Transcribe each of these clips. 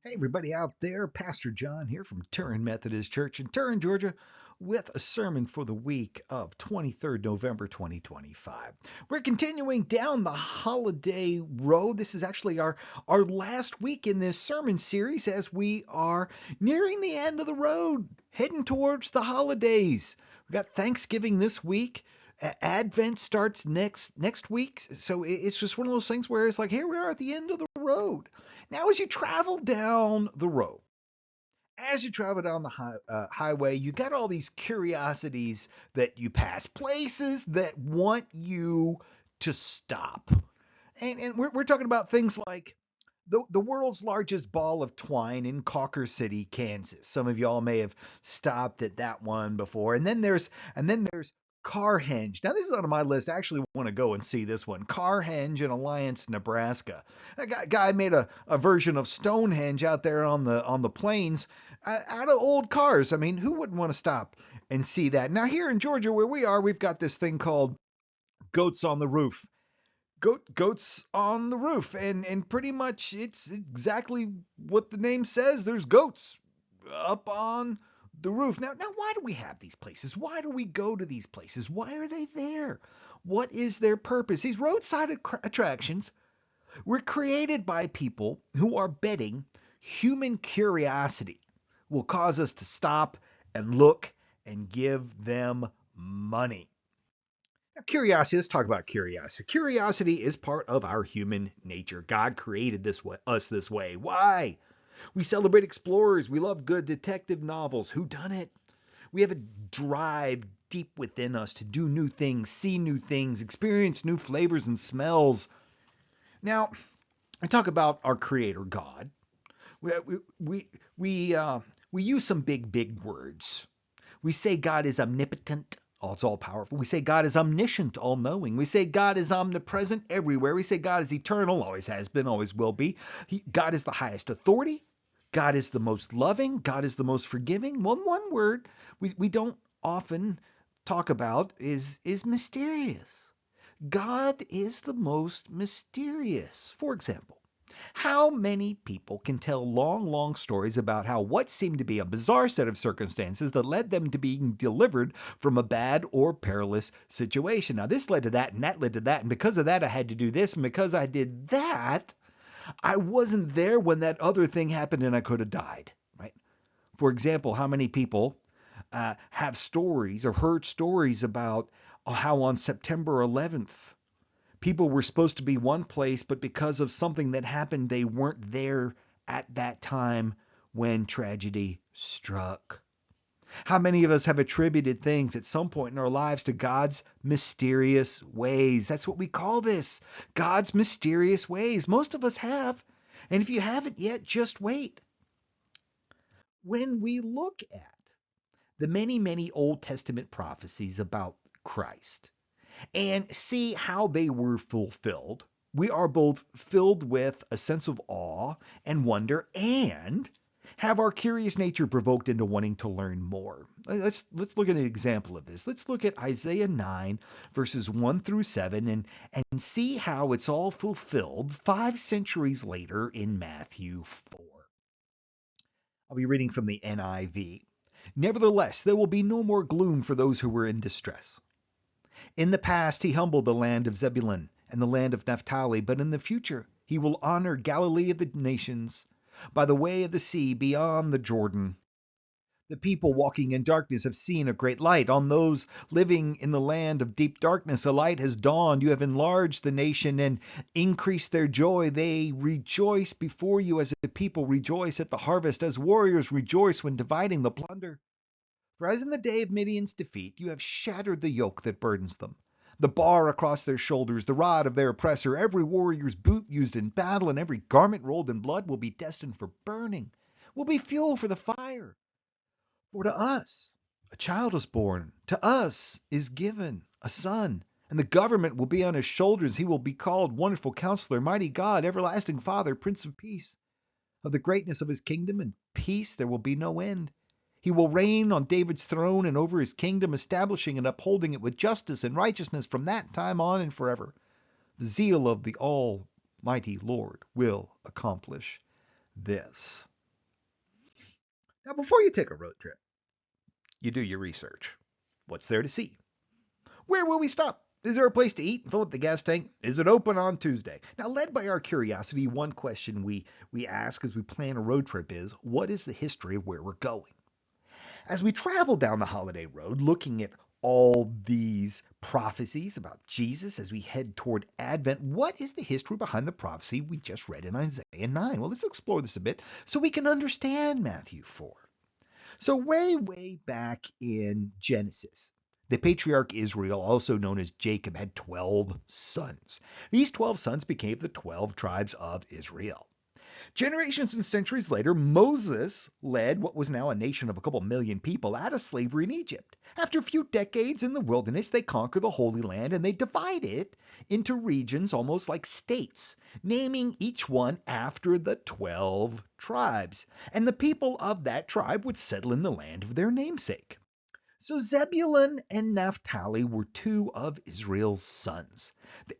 Hey, everybody out there, Pastor John here from Turin Methodist Church in Turin, Georgia, with a sermon for the week of 23rd November 2025. We're continuing down the holiday road. This is actually our last week in this sermon series as we are nearing the end of the road, heading towards the holidays. We got Thanksgiving this week. Advent starts next week, so it's just one of those things where it's like, here we are at the end of the road. Now, as you travel down the road, as you travel down the highway, you got all these curiosities that you pass, places that want you to stop. And we're talking about things like the world's largest ball of twine in Cawker City, Kansas. Some of y'all may have stopped at that one before. And then there's Carhenge. Now this is on my list. I actually want to go and see this one. Carhenge in Alliance, Nebraska. A guy made a version of Stonehenge out there on the plains out of old cars. I mean, who wouldn't want to stop and see that? Now here in Georgia where we are, we've got this thing called Goats on the Roof. Goats on the roof, and pretty much it's exactly what the name says. There's goats up on the roof. Now why do we have these places? Why do we go to these places? Why are they there? What is their purpose? These roadside attractions were created by people who are betting human curiosity will cause us to stop and look and give them money. Curiosity, let's talk about curiosity. Curiosity is part of our human nature. God created us this way. Why? We celebrate explorers. We love good detective novels. Who done it? We have a drive deep within us to do new things, see new things, experience new flavors and smells. Now, I talk about our creator God. We we we we use some big words. We say God is omnipotent. Oh, it's all powerful. We say God is omniscient, all knowing. We say God is omnipresent everywhere. We say God is eternal, always has been, always will be. God is the highest authority. God is the most loving. God is the most forgiving. One word we don't often talk about is mysterious. God is the most mysterious. For example, how many people can tell long stories about how what seemed to be a bizarre set of circumstances that led them to being delivered from a bad or perilous situation? Now, this led to that, and that led to that, and because of that, I had to do this, and because I did that, I wasn't there when that other thing happened and I could have died, right? For example, how many people have stories or heard stories about how on September 11th, people were supposed to be one place, but because of something that happened, they weren't there at that time when tragedy struck. How many of us have attributed things at some point in our lives to God's mysterious ways? That's what we call this, God's mysterious ways. Most of us have. And if you haven't yet, just wait. When we look at the many Old Testament prophecies about Christ, and see how they were fulfilled, we are both filled with a sense of awe and wonder and have our curious nature provoked into wanting to learn more. Let's look at an example of this. Let's look at Isaiah 9 verses 1 through 7 and see how it's all fulfilled 5 centuries later in Matthew 4. I'll be reading from the NIV. Nevertheless, there will be no more gloom for those who were in distress. In the past he humbled the land of Zebulun and the land of Naphtali, but in the future he will honor Galilee of the nations by the way of the sea beyond the Jordan. The people walking in darkness have seen a great light. On those living in the land of deep darkness, a light has dawned. You have enlarged the nation and increased their joy. They rejoice before you as the people rejoice at the harvest, as warriors rejoice when dividing the plunder. For as in the day of Midian's defeat, you have shattered the yoke that burdens them, the bar across their shoulders, the rod of their oppressor. Every warrior's boot used in battle and every garment rolled in blood will be destined for burning, will be fuel for the fire. For to us a child is born, to us is given a son, and the government will be on his shoulders. He will be called Wonderful Counselor, Mighty God, Everlasting Father, Prince of Peace. Of the greatness of his kingdom and peace there will be no end. He will reign on David's throne and over his kingdom, establishing and upholding it with justice and righteousness from that time on and forever. The zeal of the Almighty Lord will accomplish this. Now, before you take a road trip, you do your research. What's there to see? Where will we stop? Is there a place to eat and fill up the gas tank? Is it open on Tuesday? Now, led by our curiosity, one question we ask as we plan a road trip is, what is the history of where we're going? As we travel down the holiday road, looking at all these prophecies about Jesus as we head toward Advent, what is the history behind the prophecy we just read in Isaiah 9? Well, let's explore this a bit so we can understand Matthew 4. So way back in Genesis, the patriarch Israel, also known as Jacob, had 12 sons. These 12 sons became the 12 tribes of Israel. Generations and centuries later, Moses led what was now a nation of a couple million people out of slavery in Egypt. After a few decades in the wilderness, they conquer the Holy Land and they divide it into regions almost like states, naming each one after the 12 tribes. And the people of that tribe would settle in the land of their namesake. So Zebulun and Naphtali were two of Israel's sons. The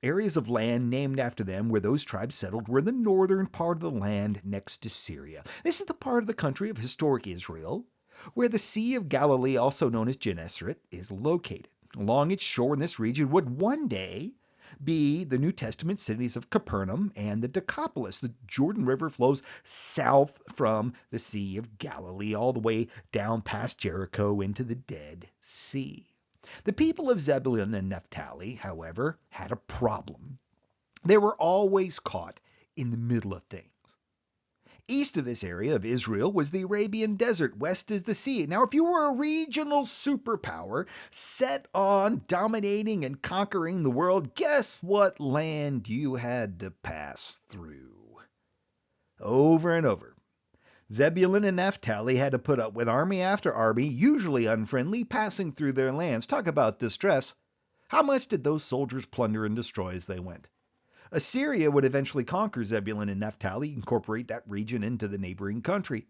areas of land named after them where those tribes settled were in the northern part of the land next to Syria. This is the part of the country of historic Israel where the Sea of Galilee, also known as Gennesaret, is located. Along its shore in this region would one day be the New Testament cities of Capernaum and the Decapolis. The Jordan River flows south from the Sea of Galilee all the way down past Jericho into the Dead Sea. The people of Zebulun and Naphtali, however, had a problem. They were always caught in the middle of things. East of this area of Israel was the Arabian Desert. West is the sea. Now, if you were a regional superpower set on dominating and conquering the world, guess what land you had to pass through? Over and over. Zebulun and Naphtali had to put up with army after army, usually unfriendly, passing through their lands. Talk about distress. How much did those soldiers plunder and destroy as they went? Assyria would eventually conquer Zebulun and Naphtali, incorporate that region into the neighboring country.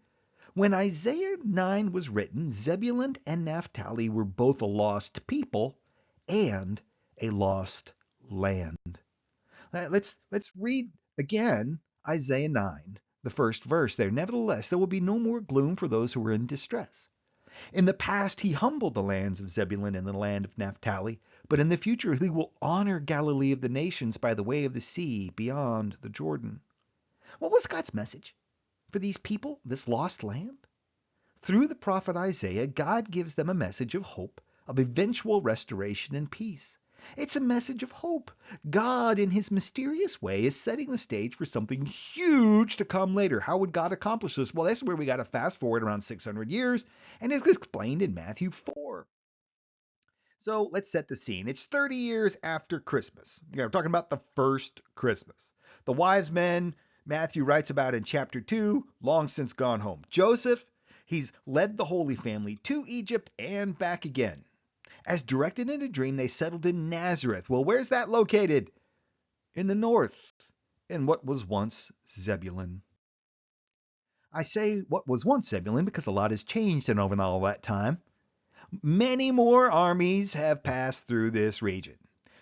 When Isaiah 9 was written, Zebulun and Naphtali were both a lost people and a lost land. Let's read again Isaiah 9, the first verse there. Nevertheless, there will be no more gloom for those who are in distress. In the past, he humbled the lands of Zebulun and the land of Naphtali, but in the future he will honor Galilee of the nations by the way of the sea beyond the Jordan. What was God's message for these people, this lost land? Through the prophet Isaiah, God gives them a message of hope, of eventual restoration and peace. It's a message of hope. God, in his mysterious way, is setting the stage for something huge to come later. How would God accomplish this? Well, that's where we got to fast forward around 600 years, and it's explained in Matthew 4. So let's set the scene. It's 30 years after Christmas. We're talking about the first Christmas. The wise men Matthew writes about in chapter 2, long since gone home. Joseph, he's led the Holy Family to Egypt and back again. As directed in a dream, they settled in Nazareth. Well, where's that located? In the north, in what was once Zebulun. I say what was once Zebulun because a lot has changed in over all that time. Many more armies have passed through this region.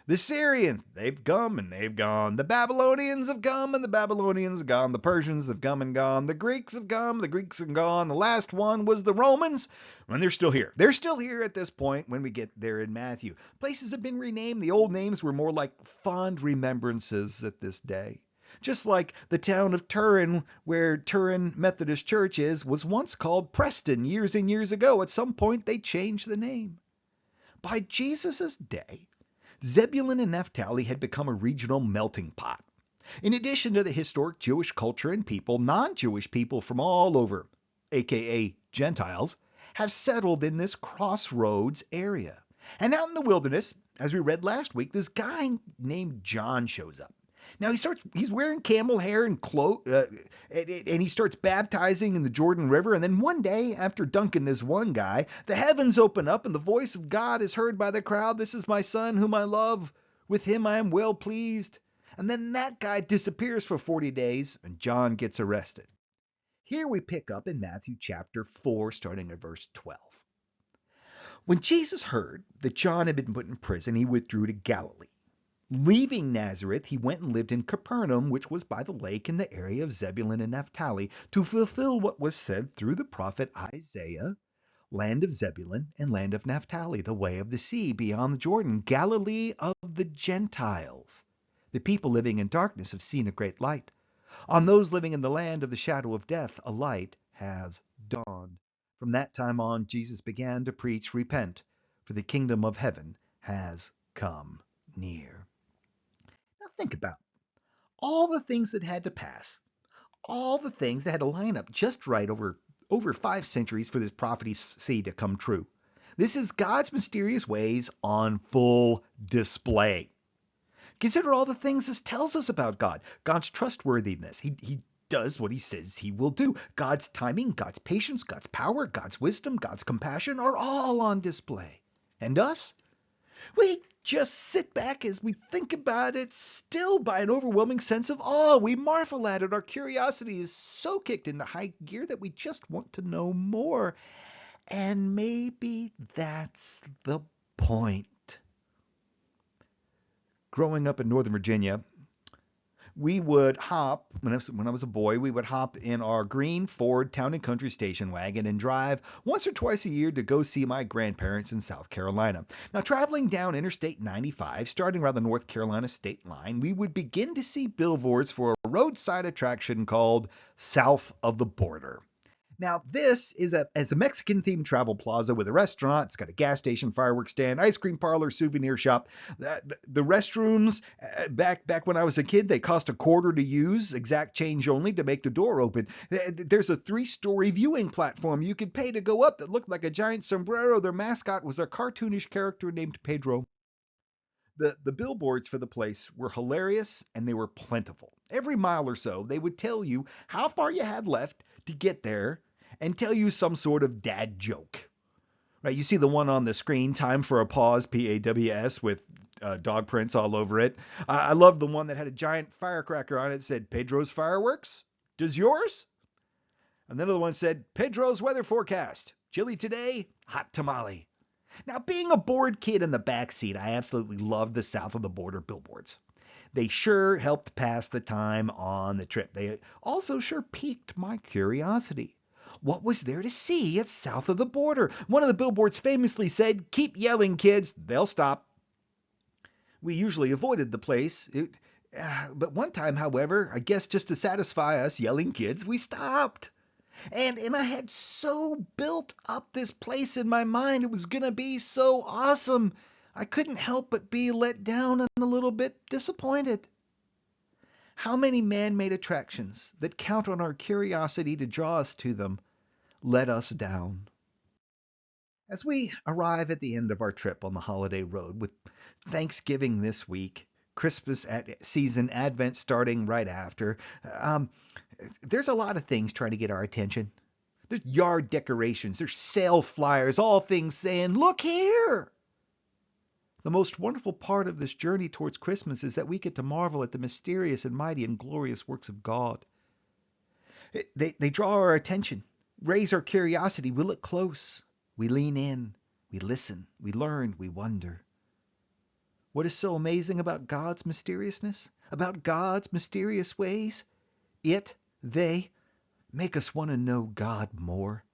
The Syrians, they've come and they've gone. The Babylonians have come and the Babylonians have gone. The Persians have come and gone. The Greeks have come, the Greeks have gone. The last one was the Romans, and they're still here. They're still here at this point when we get there in Matthew. Places have been renamed. The old names were more like fond remembrances at this day. Just like the town of Turin, where Turin Methodist Church is, was once called Preston years and years ago. At some point, they changed the name. By Jesus' day, Zebulun and Naphtali had become a regional melting pot. In addition to the historic Jewish culture and people, non-Jewish people from all over, aka Gentiles, have settled in this crossroads area. And out in the wilderness, as we read last week, this guy named John shows up. Now he's wearing camel hair and and he starts baptizing in the Jordan River. And then one day, after dunking this one guy, the heavens open up and the voice of God is heard by the crowd. This is my son whom I love. With him I am well pleased. And then that guy disappears for 40 days and John gets arrested. Here we pick up in Matthew chapter 4, starting at verse 12. When Jesus heard that John had been put in prison, he withdrew to Galilee. Leaving Nazareth, he went and lived in Capernaum, which was by the lake in the area of Zebulun and Naphtali, to fulfill what was said through the prophet Isaiah, land of Zebulun and land of Naphtali, the way of the sea beyond the Jordan, Galilee of the Gentiles. The people living in darkness have seen a great light. On those living in the land of the shadow of death, a light has dawned. From that time on, Jesus began to preach, "Repent, for the kingdom of heaven has come near." Now think about all the things that had to pass, all the things that had to line up just right over 5 centuries for this prophecy to come true. This is God's mysterious ways on full display. Consider all the things this tells us about God. God's trustworthiness. He does what he says he will do. God's timing, God's patience, God's power, God's wisdom, God's compassion are all on display. And us? We just sit back as we think about it, still by an overwhelming sense of awe. We marvel at it. Our curiosity is so kicked into high gear that we just want to know more. And maybe that's the point. Growing up in Northern Virginia, we would hop, when I was a boy, we would hop in our green Ford Town and Country station wagon and drive once or twice a year to go see my grandparents in South Carolina. Now, traveling down Interstate 95, starting around the North Carolina state line, we would begin to see billboards for a roadside attraction called South of the Border. Now, this is a Mexican-themed travel plaza with a restaurant. It's got a gas station, fireworks stand, ice cream parlor, souvenir shop. The restrooms, back when I was a kid, they cost $0.25 to use, exact change only to make the door open. There's a 3-story viewing platform you could pay to go up that looked like a giant sombrero. Their mascot was a cartoonish character named Pedro. The billboards for the place were hilarious and they were plentiful. Every mile or so, they would tell you how far you had left to get there and tell you some sort of dad joke. Right? You see the one on the screen, "Time for a Pause," PAWS, with dog prints all over it. I love the one that had a giant firecracker on it that said, "Pedro's fireworks? Does yours?" And then another one said, "Pedro's weather forecast. Chilly today, hot tamale." Now, being a bored kid in the back seat, I absolutely loved the South of the Border billboards. They sure helped pass the time on the trip. They also sure piqued my curiosity. What was there to see at South of the Border? One of the billboards famously said, "Keep yelling, kids, they'll stop." We usually avoided the place. But one time, however, I guess just to satisfy us yelling kids, we stopped. And I had so built up this place in my mind. It was going to be so awesome. I couldn't help but be let down and a little bit disappointed. How many man-made attractions that count on our curiosity to draw us to them let us down? As we arrive at the end of our trip on the holiday road, with Thanksgiving this week, Christmas season, Advent starting right after, there's a lot of things trying to get our attention. There's yard decorations, there's sale flyers, all things saying, "Look here." The most wonderful part of this journey towards Christmas is that we get to marvel at the mysterious and mighty and glorious works of God. They draw our attention, raise our curiosity. We look close, we lean in, we listen, we learn, we wonder. What is so amazing about God's mysteriousness, about God's mysterious ways? They make us want to know God more.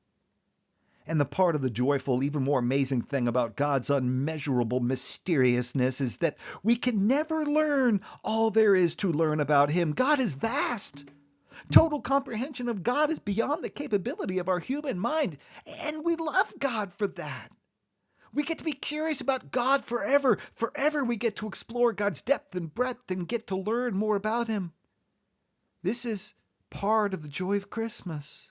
And the part of the joyful, even more amazing thing about God's unmeasurable mysteriousness is that we can never learn all there is to learn about him. God is vast. Total comprehension of God is beyond the capability of our human mind, and we love God for that. We get to be curious about God forever. Forever we get to explore God's depth and breadth and get to learn more about him. This is part of the joy of Christmas.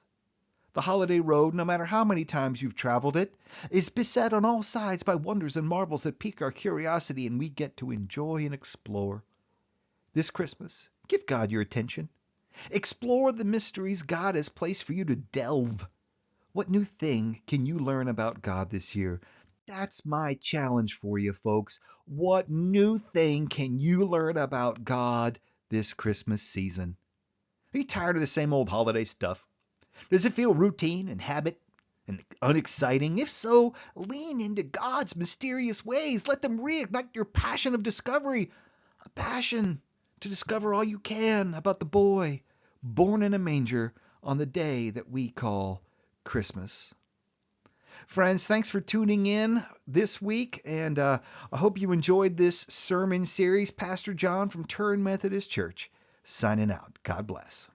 The holiday road, no matter how many times you've traveled it, is beset on all sides by wonders and marvels that pique our curiosity, and we get to enjoy and explore. This Christmas, give God your attention. Explore the mysteries God has placed for you to delve. What new thing can you learn about God this year? That's my challenge for you, folks. What new thing can you learn about God this Christmas season? Are you tired of the same old holiday stuff? Does it feel routine and habit and unexciting? If so, lean into God's mysterious ways. Let them reignite your passion of discovery. a passion to discover all you can about the boy born in a manger on the day that we call Christmas. Friends, thanks for tuning in this week, and I hope you enjoyed this sermon series. Pastor John from Turin Methodist Church, signing out. God bless.